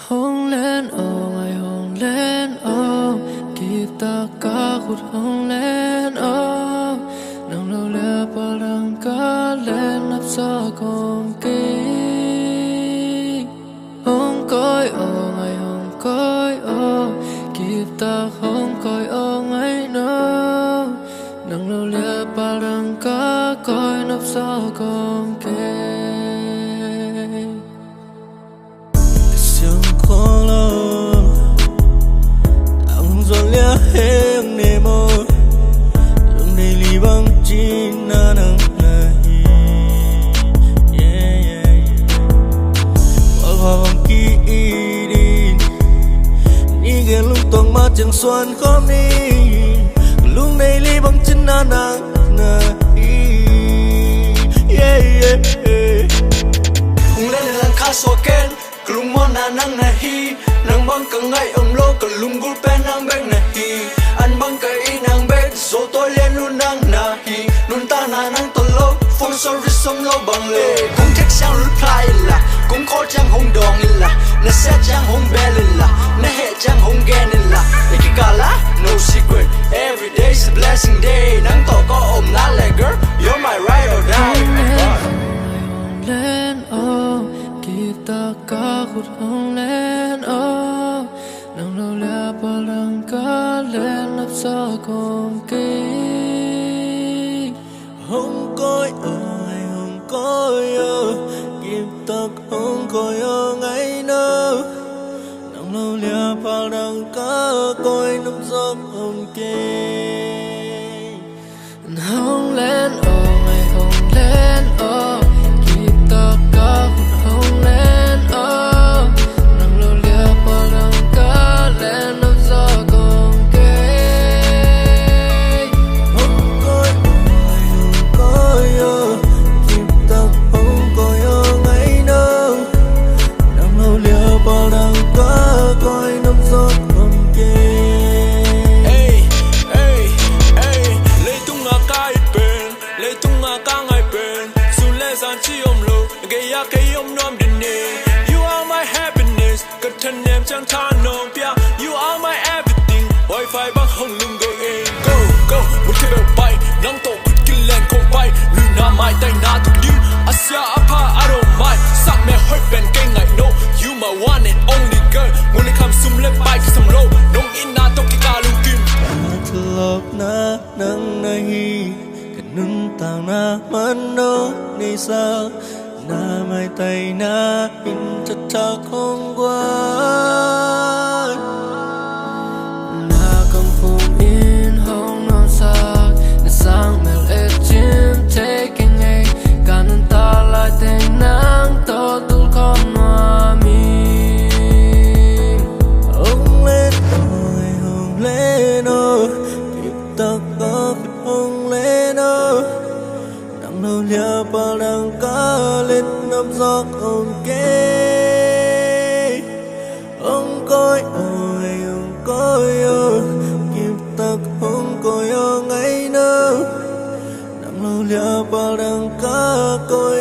Hôn lên ngày hôn lên kita kakut hôn lên nang lâu lẹ parang ka lên nắp sa kom ki hôn coi ngày hôn coi kita hôn coi ngày no nang lâu lẹ parang ka coi nắp sa kom ki khó lo đang dọn lẽ hẹn nề mơ dòng đầy ly băng chi na nang nahi qua hoa băng kỳ đi ni ghe lúc tuang ma chẳng xoan khom đi lúc đầy ly băng chi na nang nahi hùng lên lần khá so ken Kelung mana nang nahi Nang bang ka ngay om lo Kelung gulpen nang bek nahi An bang ka inang bek So tôi liên nun nang nahi Nun ta na nang tolo Phone sorry som lo bang le Cũng chắc sang reply là Cũng khó chăng hong dong illa Na xe chăng hong bell illa Na he chăng hong gen illa Ikikala no secret Every day's a blessing day Nang to ko om na le girl You're my ride or die lên kita kakut hôn lên nang lâu lẹ parang ka lên nắp sa kom ki hong coi kita hong coi ngày nơ nang lâu lẹ parang ka coi nắp sa kom ki hôn lên ngày hôn lên kita kakut hôn lên nang lâu lẹ parang ka lên nắp sa kom ki hong coi kita hong coi ngày nơ nang lâu lẹ parang ka coi nắp sa kom ki You are my happiness, cất thân em chẳng tha nồng pia. You are my everything, wifi bắc hồng lưng go in. Go, một cái bèo bay, nắng tổ quýt kinh lên không bay. Luna mai tay na thuộc điên, Asia apa I don't mind. Sắc mẹ hơi bền cây ngại no, you my one and only girl. Muốn lấy khám sum lên bay cái sầm lô, nông in na tông cái ca lưu kim. Lộc na nang nahi, kanun tang na mano ni sa. Na mai tay na in thật thật không qua na không phun in hong non sắc na sang mel et chim taking a kanun ta lại tình nang to tul con hoa mi hong lên kịp ta có hong lên nang lâu lẹ pa đang cá lên nắm gió ôm kê ông coi kịp ta hong coi ngày nơ nang lâu lẹ pa đang cá coi